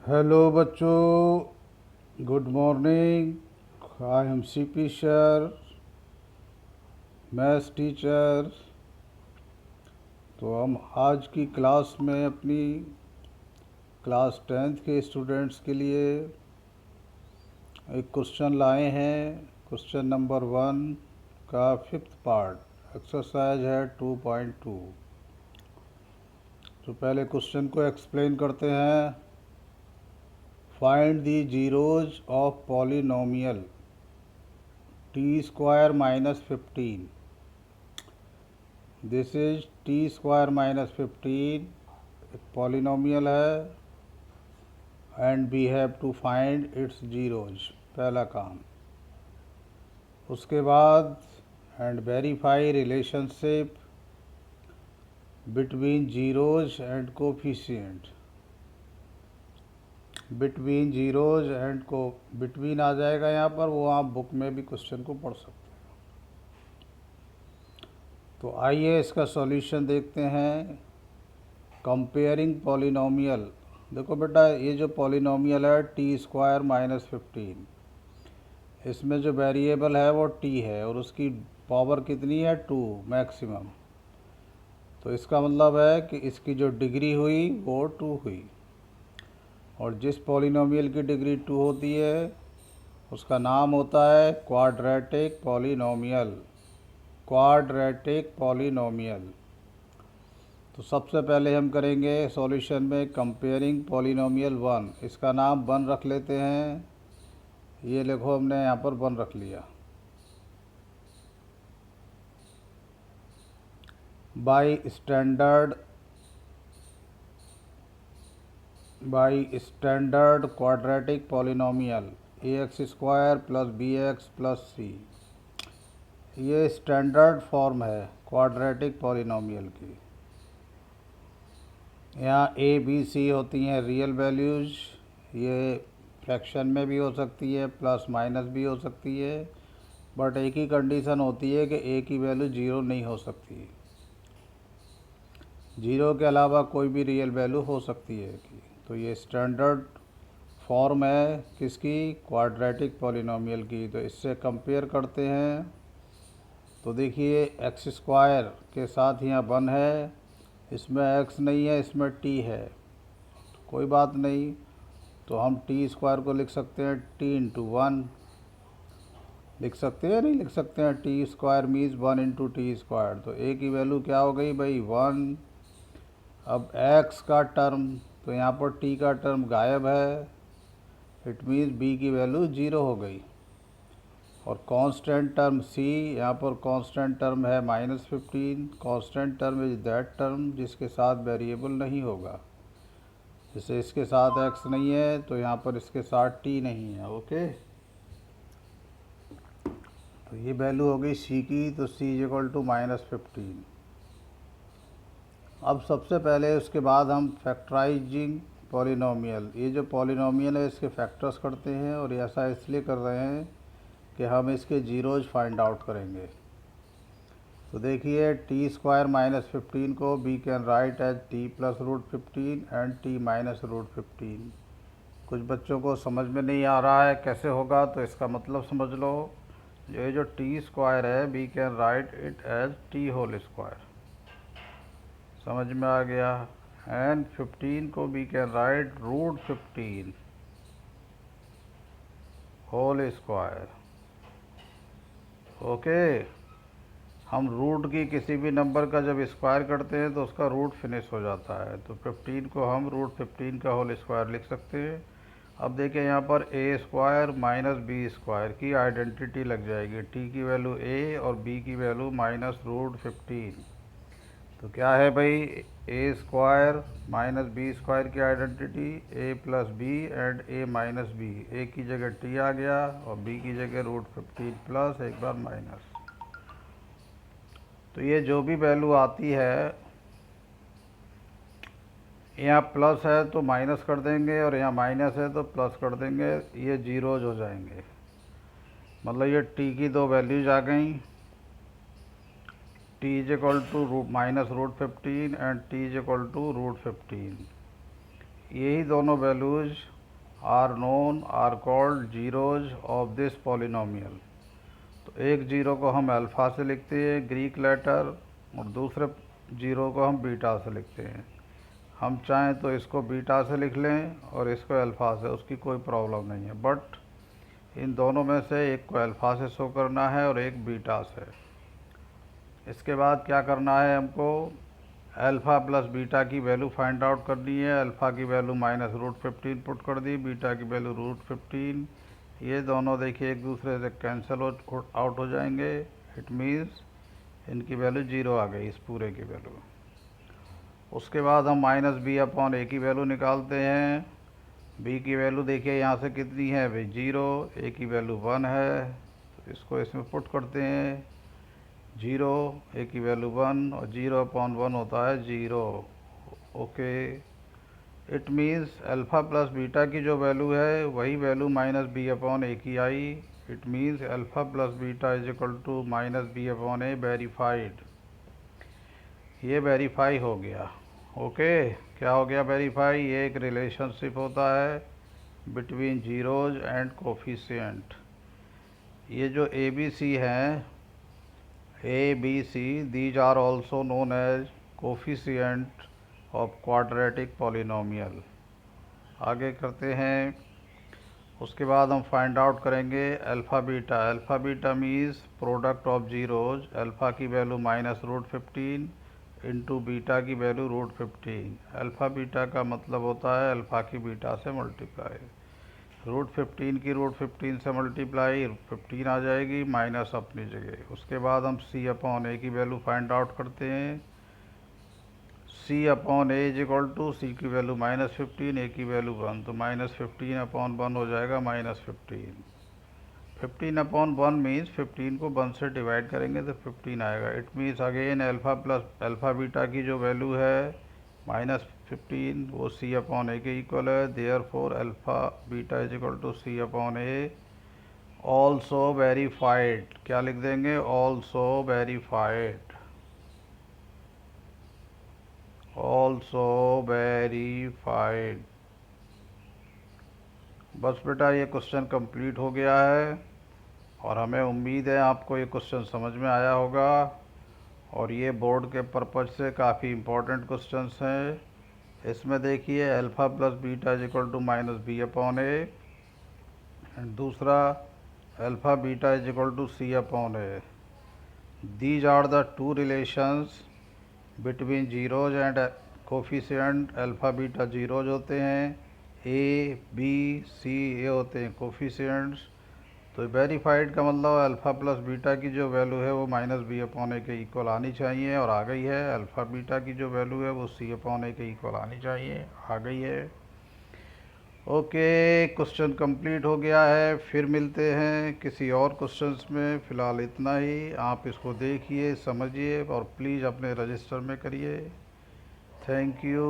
Hello बच्चों, good morning. I am CP sir, maths teacher. तो हम आज की क्लास में अपनी क्लास 10th के स्टूडेंट्स के लिए एक क्वेश्चन लाए हैं। क्वेश्चन नंबर 1 का 5th पार्ट एक्सरसाइज है 2.2। तो पहले क्वेश्चन को एक्सप्लेन करते हैं। Find the zeros of polynomial t square minus 15। This is t square minus 15 एक पॉलिनोमियल है and we have to find its zeros, पहला काम। उसके बाद and verify relationship between zeros and coefficient. Between zeros and को between आ जाएगा यहाँ पर, वो आप बुक में भी क्वेश्चन को पढ़ सकते हैं। तो आइए इसका सॉल्यूशन देखते हैं। Comparing polynomial. देखो बेटा, ये जो पॉलिनोमियल है टी स्क्वायर माइनस 15, इसमें जो वेरिएबल है वो टी है और उसकी पावर कितनी है 2 मैक्सिमम। तो इसका मतलब है कि इसकी जो डिग्री हुई वो 2 हुई, और जिस पॉलिनोमियल की डिग्री 2 होती है उसका नाम होता है क्वाड्रेटिक पॉलिनोमियल। Quadratic polynomial. तो सबसे पहले हम करेंगे सॉल्यूशन में कंपेयरिंग पॉलिनोमियल 1। इसका नाम 1 रख लेते हैं। ये देखो, हमने यहाँ पर 1 रख लिया। By standard quadratic polynomial ax square plus B X plus C. ये स्टैंडर्ड फॉर्म है क्वाड्रेटिक पॉलिनोमियल की। यहाँ ए बी सी होती हैं रियल वैल्यूज़। ये फ्रैक्शन में भी हो सकती है, प्लस माइनस भी हो सकती है, बट एक ही कंडीशन होती है कि ए की वैल्यू 0 नहीं हो सकती। 0 के अलावा कोई भी रियल वैल्यू हो सकती है कि। तो ये स्टैंडर्ड फॉर्म है किसकी? क्वाड्रेटिक पॉलिनोमियल की। तो इससे कंपेयर करते हैं। तो देखिए, एक्स स्क्वायर के साथ यहाँ 1 है, इसमें x नहीं है, इसमें t है। कोई बात नहीं, तो हम टी स्क्वायर को लिख सकते हैं t इंटू 1। लिख सकते हैं, नहीं लिख सकते हैं? T square means 1 into T square. तो a की वैल्यू क्या हो गई भाई? 1। अब x का टर्म, तो यहाँ पर t का टर्म गायब है, इट मीन्स b की वैल्यू 0 हो गई। और कांस्टेंट टर्म c, यहाँ पर कांस्टेंट टर्म है -15। Constant term is that term जिसके साथ वेरिएबल नहीं होगा। जैसे इसके साथ x नहीं है तो यहाँ पर इसके साथ t नहीं है। ओके, तो ये वैल्यू हो गई c की। तो c इज इक्वल टू -15। अब सबसे पहले उसके बाद हम फैक्टराइजिंग पॉलिनोमियल, ये जो पॉलिनोमियल है इसके फैक्टर्स करते हैं, और ऐसा इसलिए कर रहे हैं कि हम इसके जीरोज फाइंड आउट करेंगे। तो देखिए, टी स्क्वायर माइनस 15 को we can write as t plus root 15 and t minus root 15। कुछ बच्चों को समझ में नहीं आ रहा है कैसे होगा, तो इसका मतलब समझ लो। ये जो टी स्क्वायर है we can write it as t whole square. समझ में आ गया? एंड 15 को we can write root 15 whole square. Okay, हम रूट की किसी भी नंबर का जब स्क्वायर करते हैं तो उसका रूट फिनिश हो जाता है। तो 15 को हम रूट 15 का होल स्क्वायर लिख सकते हैं। अब देखिए, यहाँ पर ए स्क्वायर माइनस बी स्क्वायर की आइडेंटिटी लग जाएगी। टी की वैल्यू ए और बी की वैल्यू माइनस रूट 15। तो क्या है भाई? A square minus B square की identity A plus B and A minus B. A की जगह टी आ गया और बी की जगह रूट 15 प्लस एक बार माइनस। तो ये जो भी वैल्यू आती है, यहाँ प्लस है तो माइनस कर देंगे और यहाँ माइनस है तो प्लस कर देंगे, ये जीरोज हो जाएंगे। मतलब ये टी की दो वैल्यूज आ गई, t is equal to minus root 15 and t is equal to root 15। यही दोनों values are known are called zeros of this polynomial. तो एक जीरो को हम अल्फ़ा से लिखते हैं ग्रीक लेटर, और दूसरे जीरो को हम बीटा से लिखते हैं। हम चाहें तो इसको बीटा से लिख लें और इसको अल्फ़ा से, उसकी कोई प्रॉब्लम नहीं है, बट इन दोनों में से एक को अल्फ़ा से शो करना है और एक बीटा से। इसके बाद क्या करना है, हमको अल्फ़ा प्लस बीटा की वैल्यू फाइंड आउट करनी है। अल्फ़ा की वैल्यू -√15 पुट कर दी, बीटा की वैल्यू √15। ये दोनों देखिए एक दूसरे से कैंसिल आउट हो जाएंगे। इट मीन्स इनकी वैल्यू 0 आ गई, इस पूरे की वैल्यू। उसके बाद हम -b/a की वैल्यू निकालते हैं। b की वैल्यू देखिए यहाँ से कितनी है भाई, 0। a की वैल्यू 1 है, तो इसको इसमें पुट करते हैं। 0, a की वैल्यू 1 और 0/1 होता है 0। Okay, it means alpha plus beta की जो वैल्यू है वही वैल्यू -b/a की आई। It means alpha plus beta is equal to -b/a verified. ये वेरीफाई हो गया। ओके, क्या हो गया वेरीफाई? ये एक रिलेशनशिप होता है बिटवीन जीरोज एंड कोफिशिएंट। ये जो ए बी सी हैं, A B C, these are also known as coefficient of quadratic polynomial. आगे करते हैं। उसके बाद हम फाइंड आउट करेंगे alpha beta. Alpha beta means product of zeros. Alpha की वैल्यू -√15 इंटू बीटा की वैल्यू √15। अल्फ़ा बीटा का मतलब होता है अल्फ़ा की बीटा से मल्टीप्लाई। √15 की √15 से मल्टीप्लाई 15 आ जाएगी, माइनस अपनी जगह। उसके बाद हम c/a की वैल्यू फाइंड आउट करते हैं। c/a is equal to, c की वैल्यू -15, a की वैल्यू 1, तो -15/1 हो जाएगा -15। 15/1 मीन्स 15 को 1 से डिवाइड करेंगे तो 15 आएगा। It means again alpha beta की जो वैल्यू है -15, वो c/a के इक्वल है। Therefore alpha beta is equal to c/a also verified. क्या लिख देंगे? Also verified. Also verified. बस बेटा ये क्वेश्चन कंप्लीट हो गया है और हमें उम्मीद है आपको ये क्वेश्चन समझ में आया होगा। और ये बोर्ड के पर्पज़ से काफ़ी इम्पोर्टेंट क्वेश्चंस हैं। इसमें देखिए alpha plus beta is equal to -b/a, and दूसरा alpha beta is equal to c/a। These are the two relations between zeros and coefficient. Alpha beta zeros होते हैं, ए बी सी ये होते हैं कोफिशिएंट्स। तो वेरीफाइड का मतलब अल्फ़ा प्लस बीटा की जो वैल्यू है वो -b/a के इक्वल आनी चाहिए, और आ गई है। अल्फ़ा बीटा की जो वैल्यू है वो c/a के इक्वल आनी चाहिए, आ गई है। ओके, क्वेश्चन कंप्लीट हो गया है। फिर मिलते हैं किसी और क्वेश्चंस में। फ़िलहाल इतना ही। आप इसको देखिए, समझिए और प्लीज़ अपने रजिस्टर में करिए। Thank you.